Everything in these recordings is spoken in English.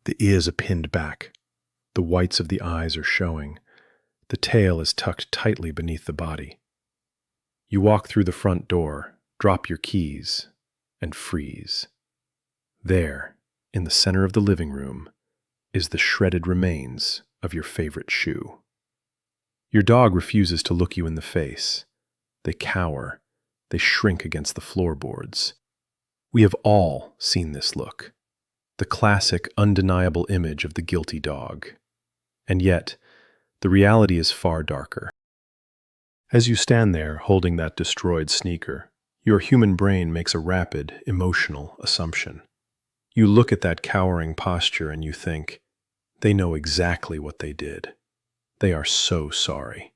The ears are pinned back. The whites of the eyes are showing. The tail is tucked tightly beneath the body. You walk through the front door, drop your keys, and freeze. There, in the center of the living room, is the shredded remains of your favorite shoe. Your dog refuses to look you in the face. They cower. They shrink against the floorboards. We have all seen this look, the classic, undeniable image of the guilty dog. And yet, the reality is far darker. As you stand there holding that destroyed sneaker, your human brain makes a rapid, emotional assumption. You look at that cowering posture and you think, they know exactly what they did. They are so sorry.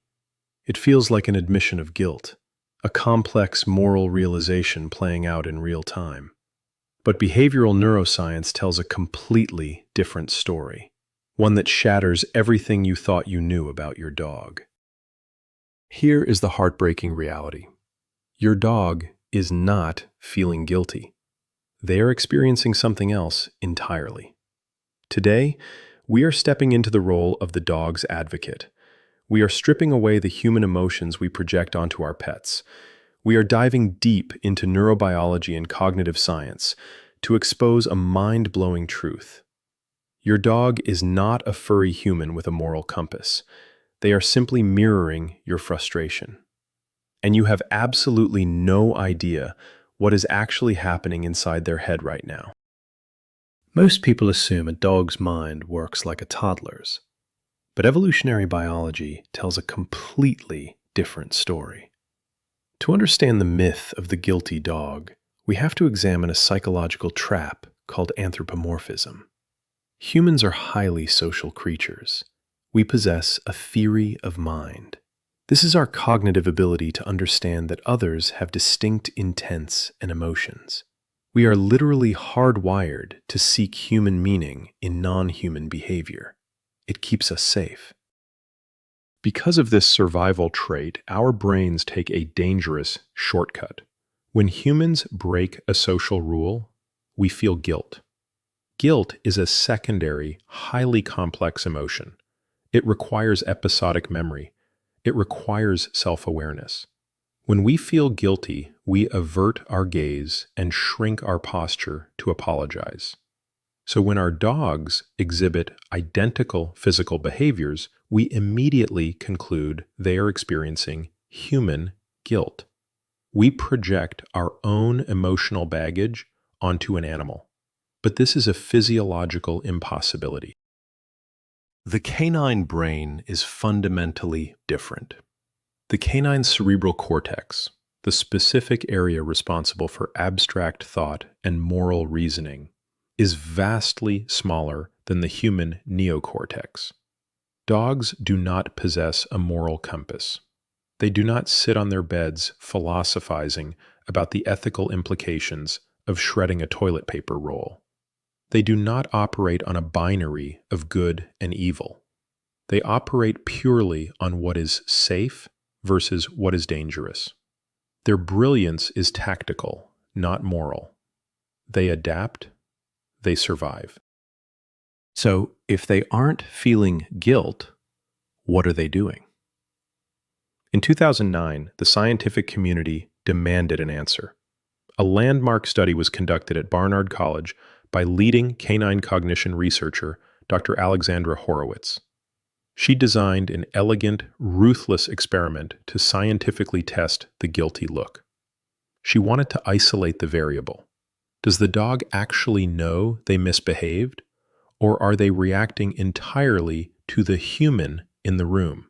It feels like an admission of guilt, a complex moral realization playing out in real time. But behavioral neuroscience tells a completely different story, one that shatters everything you thought you knew about your dog. Here is the heartbreaking reality. Your dog is not feeling guilty. They are experiencing something else entirely. Today, we are stepping into the role of the dog's advocate. We are stripping away the human emotions we project onto our pets. We are diving deep into neurobiology and cognitive science to expose a mind-blowing truth. Your dog is not a furry human with a moral compass. They are simply mirroring your frustration. And you have absolutely no idea what is actually happening inside their head right now. Most people assume a dog's mind works like a toddler's, but evolutionary biology tells a completely different story. To understand the myth of the guilty dog, we have to examine a psychological trap called anthropomorphism. Humans are highly social creatures. We possess a theory of mind. This is our cognitive ability to understand that others have distinct intents and emotions. We are literally hardwired to seek human meaning in non-human behavior. It keeps us safe. Because of this survival trait, our brains take a dangerous shortcut. When humans break a social rule, we feel guilt. Guilt is a secondary, highly complex emotion. It requires episodic memory. It requires self-awareness. When we feel guilty, we avert our gaze and shrink our posture to apologize. So when our dogs exhibit identical physical behaviors, we immediately conclude they are experiencing human guilt. We project our own emotional baggage onto an animal. But this is a physiological impossibility. The canine brain is fundamentally different. The canine cerebral cortex, the specific area responsible for abstract thought and moral reasoning, is vastly smaller than the human neocortex. Dogs do not possess a moral compass. They do not sit on their beds philosophizing about the ethical implications of shredding a toilet paper roll. They do not operate on a binary of good and evil. They operate purely on what is safe versus what is dangerous. Their brilliance is tactical, not moral. They adapt, they survive. So, if they aren't feeling guilt, what are they doing? In 2009, the scientific community demanded an answer. A landmark study was conducted at Barnard College by leading canine cognition researcher Dr. Alexandra Horowitz. She designed an elegant, ruthless experiment to scientifically test the guilty look. She wanted to isolate the variable. Does the dog actually know they misbehaved, or are they reacting entirely to the human in the room?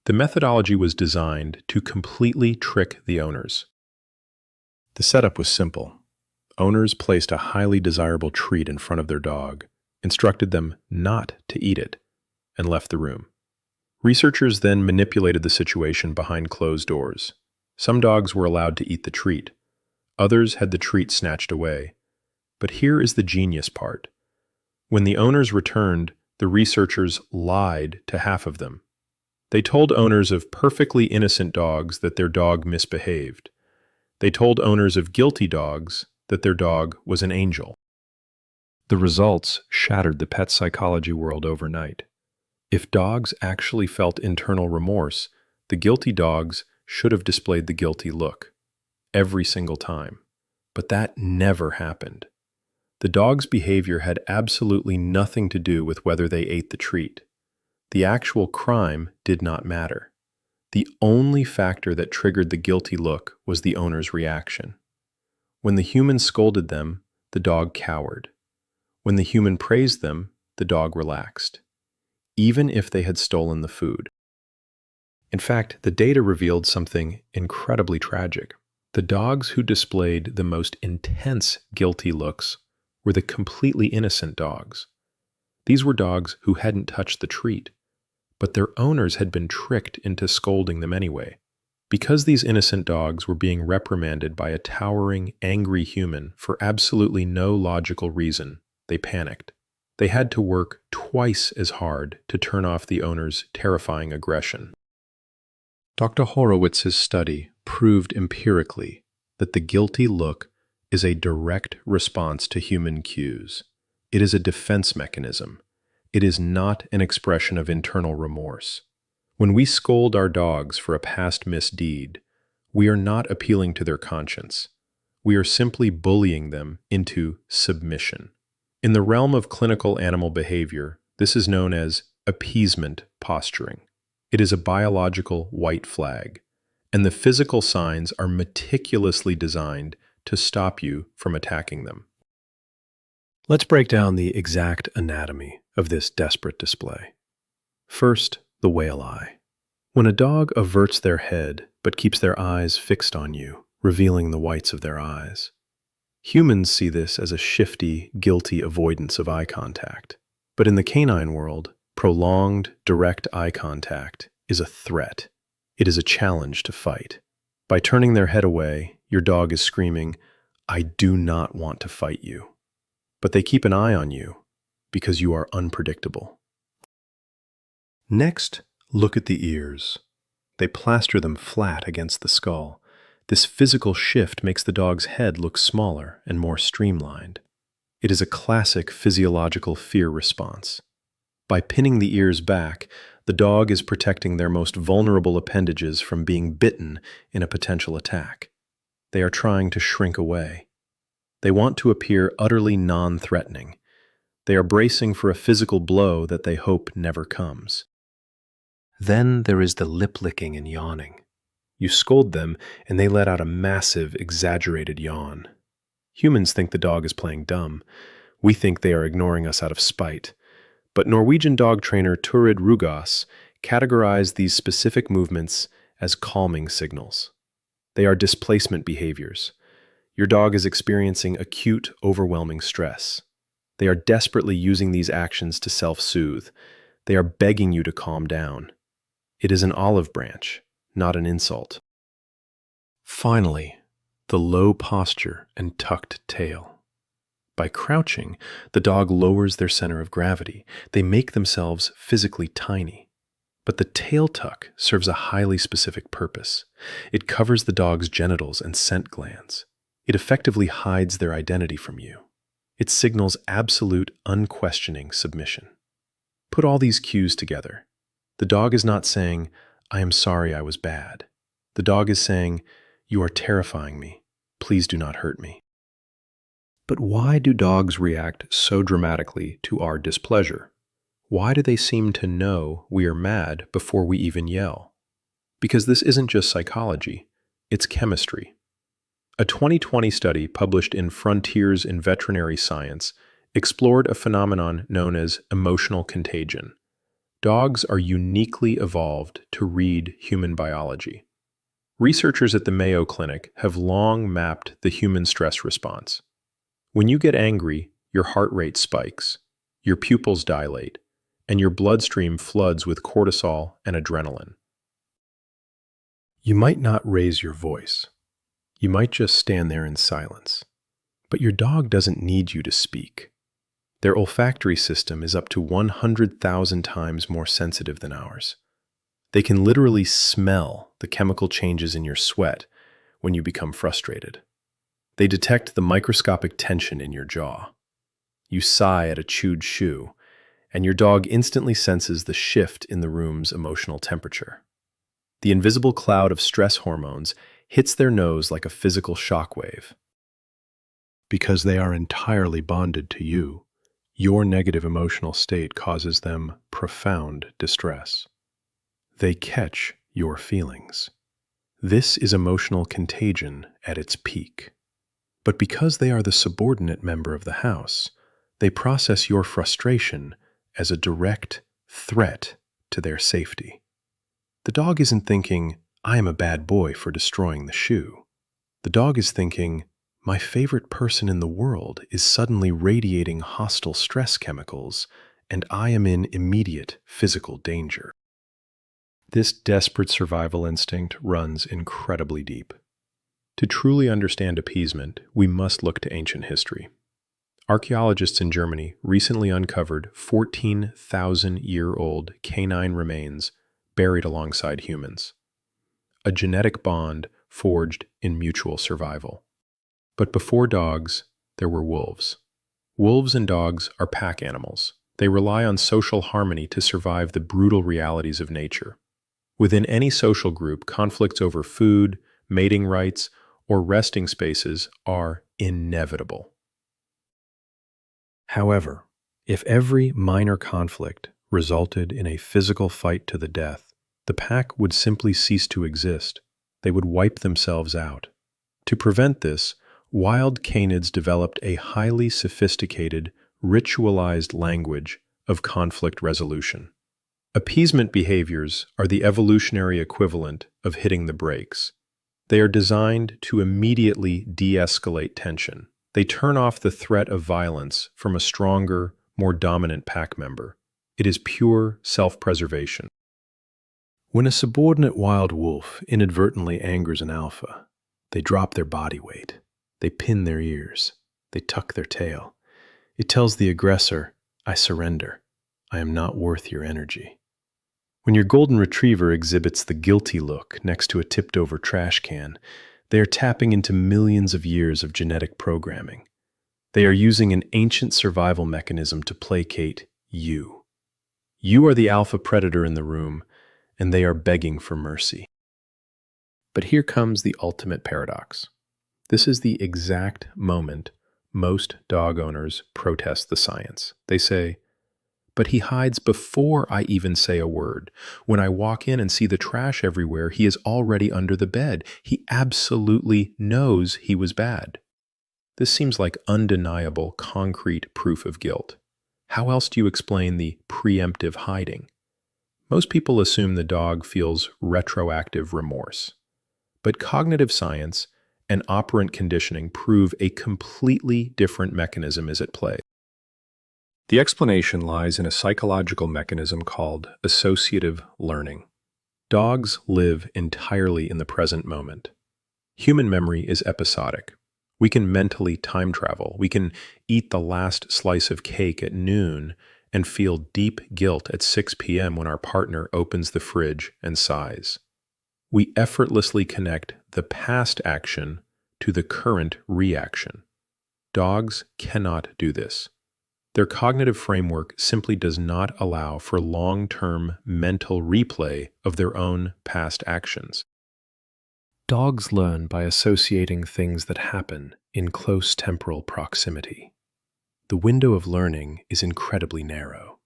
The methodology was designed to completely trick the owners. The setup was simple. Owners placed a highly desirable treat in front of their dog, instructed them not to eat it, and left the room. Researchers then manipulated the situation behind closed doors. Some dogs were allowed to eat the treat. Others had the treat snatched away. But here is the genius part. When the owners returned, the researchers lied to half of them. They told owners of perfectly innocent dogs that their dog misbehaved. They told owners of guilty dogs that their dog was an angel. The results shattered the pet psychology world overnight. If dogs actually felt internal remorse, the guilty dogs should have displayed the guilty look every single time. But that never happened. The dog's behavior had absolutely nothing to do with whether they ate the treat. The actual crime did not matter. The only factor that triggered the guilty look was the owner's reaction. When the human scolded them, the dog cowered. When the human praised them, the dog relaxed, even if they had stolen the food. In fact, the data revealed something incredibly tragic. The dogs who displayed the most intense guilty looks were the completely innocent dogs. These were dogs who hadn't touched the treat, but their owners had been tricked into scolding them anyway. Because these innocent dogs were being reprimanded by a towering, angry human for absolutely no logical reason, they panicked. They had to work twice as hard to turn off the owner's terrifying aggression. Dr. Horowitz's study proved empirically that the guilty look is a direct response to human cues. It is a defense mechanism. It is not an expression of internal remorse. When we scold our dogs for a past misdeed, we are not appealing to their conscience. We are simply bullying them into submission. In the realm of clinical animal behavior, this is known as appeasement posturing. It is a biological white flag, and the physical signs are meticulously designed to stop you from attacking them. Let's break down the exact anatomy of this desperate display. First, the whale eye. When a dog averts their head but keeps their eyes fixed on you, revealing the whites of their eyes. Humans see this as a shifty, guilty avoidance of eye contact. But in the canine world, prolonged, direct eye contact is a threat. It is a challenge to fight. By turning their head away, your dog is screaming, "I do not want to fight you." But they keep an eye on you because you are unpredictable. Next, look at the ears. They plaster them flat against the skull. This physical shift makes the dog's head look smaller and more streamlined. It is a classic physiological fear response. By pinning the ears back, the dog is protecting their most vulnerable appendages from being bitten in a potential attack. They are trying to shrink away. They want to appear utterly non-threatening. They are bracing for a physical blow that they hope never comes. Then there is the lip-licking and yawning. You scold them, and they let out a massive, exaggerated yawn. Humans think the dog is playing dumb. We think they are ignoring us out of spite. But Norwegian dog trainer Turid Rugaas categorized these specific movements as calming signals. They are displacement behaviors. Your dog is experiencing acute, overwhelming stress. They are desperately using these actions to self-soothe. They are begging you to calm down. It is an olive branch, not an insult. Finally, the low posture and tucked tail. By crouching, the dog lowers their center of gravity. They make themselves physically tiny. But the tail tuck serves a highly specific purpose. It covers the dog's genitals and scent glands. It effectively hides their identity from you. It signals absolute, unquestioning submission. Put all these cues together. The dog is not saying, "I am sorry I was bad." The dog is saying, "You are terrifying me. Please do not hurt me." But why do dogs react so dramatically to our displeasure? Why do they seem to know we are mad before we even yell? Because this isn't just psychology, it's chemistry. A 2020 study published in Frontiers in Veterinary Science explored a phenomenon known as emotional contagion. Dogs are uniquely evolved to read human biology. Researchers at the Mayo Clinic have long mapped the human stress response. When you get angry, your heart rate spikes, your pupils dilate, and your bloodstream floods with cortisol and adrenaline. You might not raise your voice. You might just stand there in silence. But your dog doesn't need you to speak. Their olfactory system is up to 100,000 times more sensitive than ours. They can literally smell the chemical changes in your sweat when you become frustrated. They detect the microscopic tension in your jaw. You sigh at a chewed shoe, and your dog instantly senses the shift in the room's emotional temperature. The invisible cloud of stress hormones hits their nose like a physical shockwave. Because they are entirely bonded to you, your negative emotional state causes them profound distress. They catch your feelings. This is emotional contagion at its peak. But because they are the subordinate member of the house, they process your frustration as a direct threat to their safety. The dog isn't thinking, I am a bad boy for destroying the shoe. The dog is thinking, my favorite person in the world is suddenly radiating hostile stress chemicals, and I am in immediate physical danger. This desperate survival instinct runs incredibly deep. To truly understand appeasement, we must look to ancient history. Archaeologists in Germany recently uncovered 14,000-year-old canine remains buried alongside humans, a genetic bond forged in mutual survival. But before dogs, there were wolves. Wolves and dogs are pack animals. They rely on social harmony to survive the brutal realities of nature. Within any social group, conflicts over food, mating rights, or resting spaces are inevitable. However, if every minor conflict resulted in a physical fight to the death, the pack would simply cease to exist. They would wipe themselves out. To prevent this, wild canids developed a highly sophisticated, ritualized language of conflict resolution. Appeasement behaviors are the evolutionary equivalent of hitting the brakes. They are designed to immediately de-escalate tension. They turn off the threat of violence from a stronger, more dominant pack member. It is pure self-preservation. When a subordinate wild wolf inadvertently angers an alpha, they drop their body weight. They pin their ears. They tuck their tail. It tells the aggressor, I surrender. I am not worth your energy. When your golden retriever exhibits the guilty look next to a tipped-over trash can, they are tapping into millions of years of genetic programming. They are using an ancient survival mechanism to placate you. You are the alpha predator in the room, and they are begging for mercy. But here comes the ultimate paradox. This is the exact moment most dog owners protest the science. They say, but he hides before I even say a word. When I walk in and see the trash everywhere, he is already under the bed. He absolutely knows he was bad. This seems like undeniable, concrete proof of guilt. How else do you explain the preemptive hiding? Most people assume the dog feels retroactive remorse. But cognitive science and operant conditioning prove a completely different mechanism is at play. The explanation lies in a psychological mechanism called associative learning. Dogs live entirely in the present moment. Human memory is episodic. We can mentally time travel. We can eat the last slice of cake at noon and feel deep guilt at 6 p.m. when our partner opens the fridge and sighs. We effortlessly connect the past action to the current reaction. Dogs cannot do this. Their cognitive framework simply does not allow for long-term mental replay of their own past actions. Dogs learn by associating things that happen in close temporal proximity. The window of learning is incredibly narrow.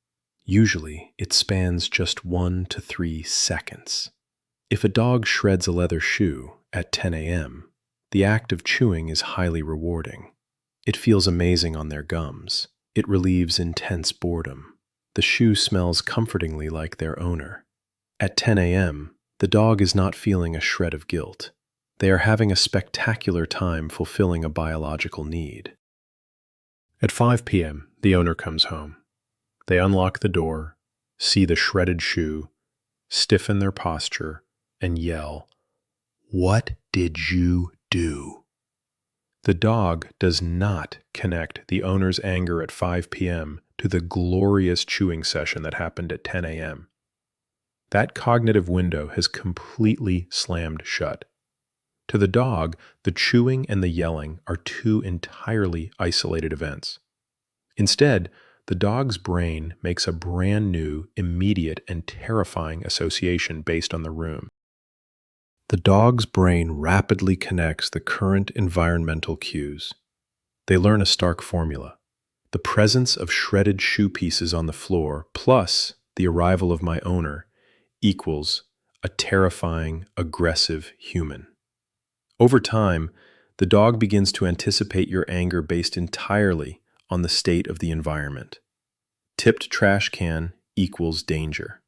Usually, it spans just 1 to 3 seconds. If a dog shreds a leather shoe at 10 a.m., the act of chewing is highly rewarding. It feels amazing on their gums. It relieves intense boredom. The shoe smells comfortingly like their owner. At 10 a.m., the dog is not feeling a shred of guilt. They are having a spectacular time fulfilling a biological need. At 5 p.m., the owner comes home. They unlock the door, see the shredded shoe, stiffen their posture, and yell, "What did you do?" The dog does not connect the owner's anger at 5 p.m. to the glorious chewing session that happened at 10 a.m. That cognitive window has completely slammed shut. To the dog, the chewing and the yelling are two entirely isolated events. Instead, the dog's brain makes a brand new, immediate, and terrifying association based on the room. The dog's brain rapidly connects the current environmental cues. They learn a stark formula. The presence of shredded shoe pieces on the floor plus the arrival of my owner equals a terrifying, aggressive human. Over time, the dog begins to anticipate your anger based entirely on the state of the environment. Tipped trash can equals danger.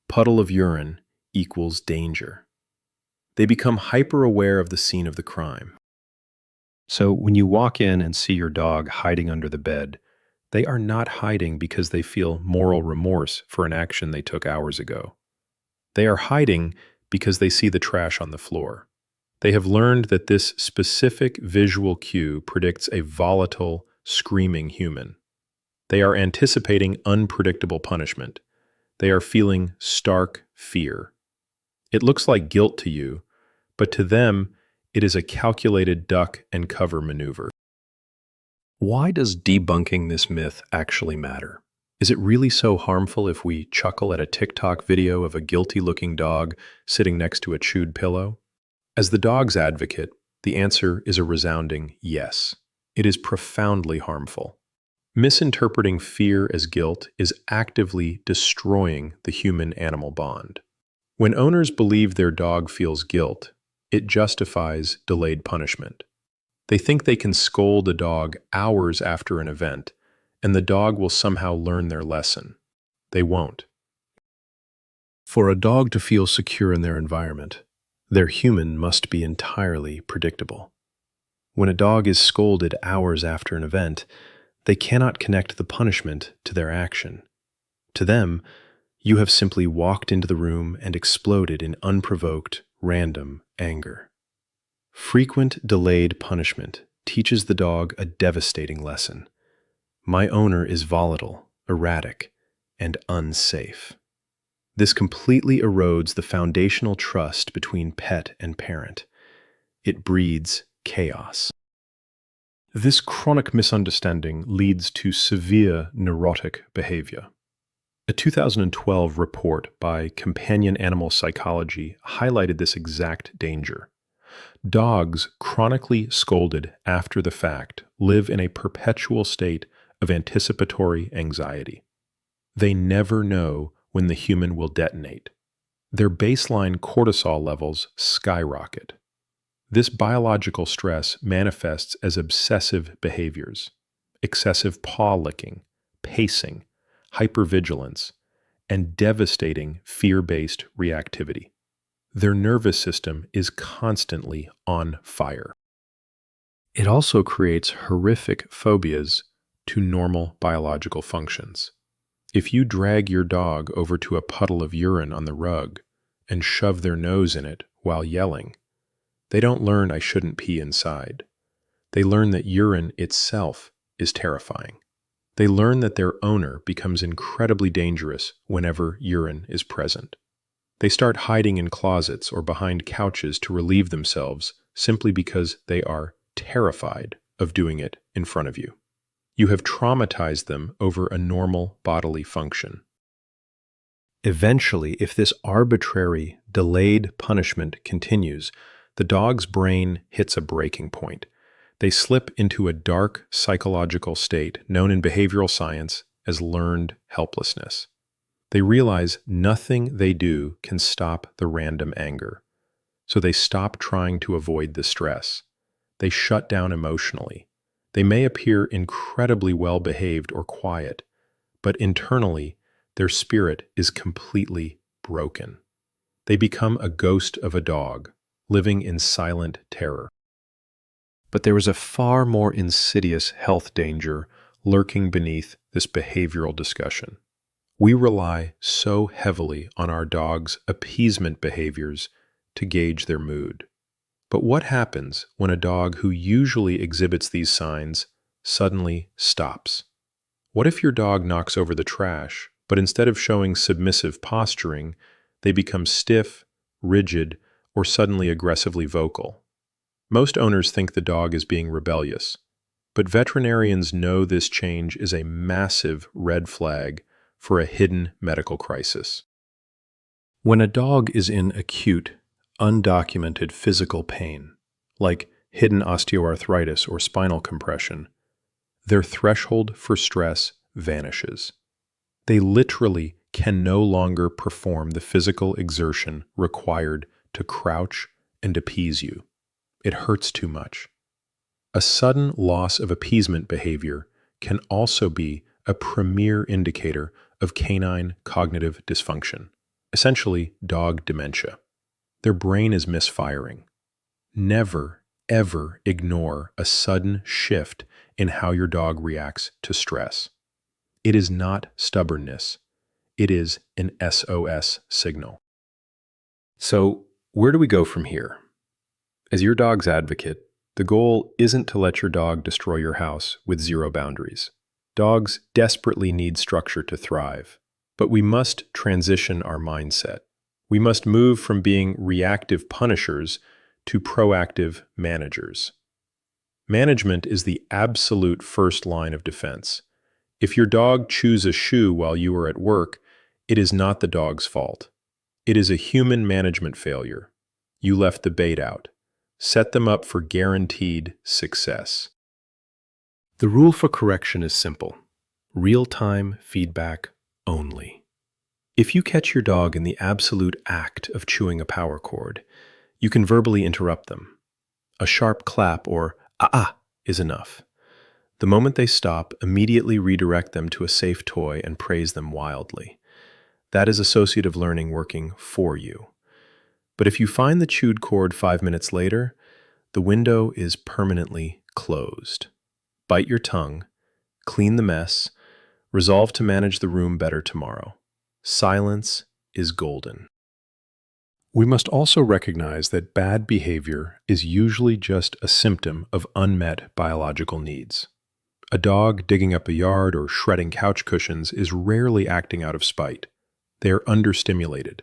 Puddle of urine equals danger. They become hyper-aware of the scene of the crime. So when you walk in and see your dog hiding under the bed, they are not hiding because they feel moral remorse for an action they took hours ago. They are hiding because they see the trash on the floor. They have learned that this specific visual cue predicts a volatile, screaming human. They are anticipating unpredictable punishment. They are feeling stark fear. It looks like guilt to you, but to them, it is a calculated duck and cover maneuver. Why does debunking this myth actually matter? Is it really so harmful if we chuckle at a TikTok video of a guilty-looking dog sitting next to a chewed pillow? As the dog's advocate, the answer is a resounding yes. It is profoundly harmful. Misinterpreting fear as guilt is actively destroying the human-animal bond. When owners believe their dog feels guilt, it justifies delayed punishment. They think they can scold a dog hours after an event, and the dog will somehow learn their lesson. They won't. For a dog to feel secure in their environment, their human must be entirely predictable. When a dog is scolded hours after an event, they cannot connect the punishment to their action. To them, you have simply walked into the room and exploded in unprovoked, random anger. Frequent delayed punishment teaches the dog a devastating lesson. My owner is volatile, erratic, and unsafe. This completely erodes the foundational trust between pet and parent. It breeds chaos. This chronic misunderstanding leads to severe neurotic behavior. A 2012 report by Companion Animal Psychology highlighted this exact danger. Dogs chronically scolded after the fact live in a perpetual state of anticipatory anxiety. They never know when the human will detonate. Their baseline cortisol levels skyrocket. This biological stress manifests as obsessive behaviors, excessive paw licking, pacing, hypervigilance, and devastating fear-based reactivity. Their nervous system is constantly on fire. It also creates horrific phobias to normal biological functions. If you drag your dog over to a puddle of urine on the rug and shove their nose in it while yelling, they don't learn I shouldn't pee inside. They learn that urine itself is terrifying. They learn that their owner becomes incredibly dangerous whenever urine is present. They start hiding in closets or behind couches to relieve themselves simply because they are terrified of doing it in front of you. You have traumatized them over a normal bodily function. Eventually, if this arbitrary, delayed punishment continues, the dog's brain hits a breaking point. They slip into a dark psychological state known in behavioral science as learned helplessness. They realize nothing they do can stop the random anger, so they stop trying to avoid the stress. They shut down emotionally. They may appear incredibly well-behaved or quiet, but internally, their spirit is completely broken. They become a ghost of a dog, living in silent terror. But there is a far more insidious health danger lurking beneath this behavioral discussion. We rely so heavily on our dog's appeasement behaviors to gauge their mood. But what happens when a dog who usually exhibits these signs suddenly stops? What if your dog knocks over the trash, but instead of showing submissive posturing, they become stiff, rigid, or suddenly aggressively vocal? Most owners think the dog is being rebellious. But veterinarians know this change is a massive red flag for a hidden medical crisis. When a dog is in acute, undocumented physical pain, like hidden osteoarthritis or spinal compression, their threshold for stress vanishes. They literally can no longer perform the physical exertion required to crouch and appease you. It hurts too much. A sudden loss of appeasement behavior can also be a premier indicator of canine cognitive dysfunction, essentially dog dementia. Their brain is misfiring. Never, ever ignore a sudden shift in how your dog reacts to stress. It is not stubbornness. It is an SOS signal. So, where do we go from here? As your dog's advocate, the goal isn't to let your dog destroy your house with zero boundaries. Dogs desperately need structure to thrive, but we must transition our mindset. We must move from being reactive punishers to proactive managers. Management is the absolute first line of defense. If your dog chews a shoe while you are at work, it is not the dog's fault. It is a human management failure. You left the bait out. Set them up for guaranteed success. The rule for correction is simple: real-time feedback only. If you catch your dog in the absolute act of chewing a power cord, you can verbally interrupt them. A sharp clap or "ah" is enough. The moment they stop, immediately redirect them to a safe toy and praise them wildly. That is associative learning working for you. But if you find the chewed cord 5 minutes later, the window is permanently closed. Bite your tongue, clean the mess, resolve to manage the room better tomorrow. Silence is golden. We must also recognize that bad behavior is usually just a symptom of unmet biological needs. A dog digging up a yard or shredding couch cushions is rarely acting out of spite. They are understimulated.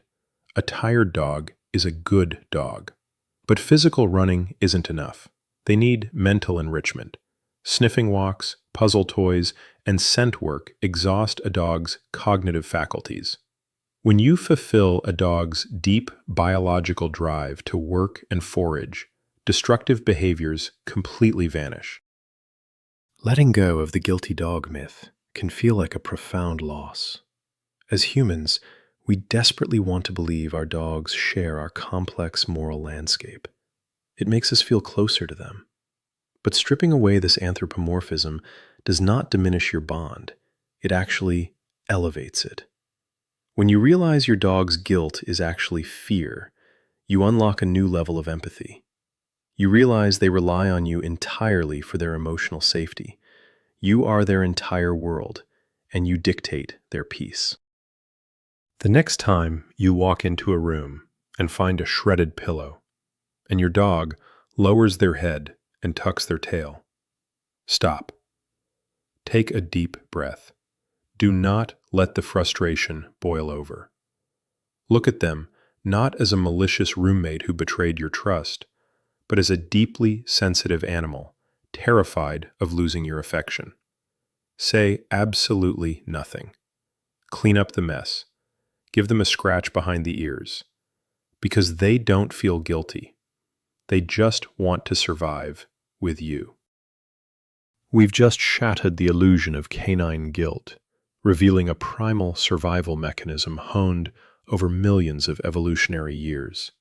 A tired dog is a good dog. But physical running isn't enough. They need mental enrichment. Sniffing walks, puzzle toys, and scent work exhaust a dog's cognitive faculties. When you fulfill a dog's deep biological drive to work and forage, destructive behaviors completely vanish. Letting go of the guilty dog myth can feel like a profound loss. As humans, we desperately want to believe our dogs share our complex moral landscape. It makes us feel closer to them. But stripping away this anthropomorphism does not diminish your bond. It actually elevates it. When you realize your dog's guilt is actually fear, you unlock a new level of empathy. You realize they rely on you entirely for their emotional safety. You are their entire world, and you dictate their peace. The next time you walk into a room and find a shredded pillow, and your dog lowers their head and tucks their tail, stop. Take a deep breath. Do not let the frustration boil over. Look at them not as a malicious roommate who betrayed your trust, but as a deeply sensitive animal, terrified of losing your affection. Say absolutely nothing. Clean up the mess. Give them a scratch behind the ears. Because they don't feel guilty. They just want to survive with you. We've just shattered the illusion of canine guilt, revealing a primal survival mechanism honed over millions of evolutionary years.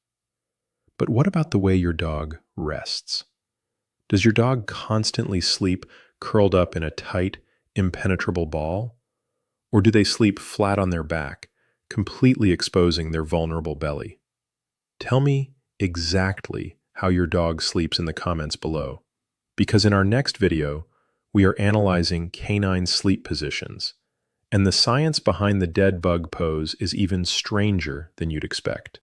But what about the way your dog rests? Does your dog constantly sleep curled up in a tight, impenetrable ball? Or do they sleep flat on their back, completely exposing their vulnerable belly? Tell me exactly how your dog sleeps in the comments below, because in our next video, we are analyzing canine sleep positions, and the science behind the dead bug pose is even stranger than you'd expect.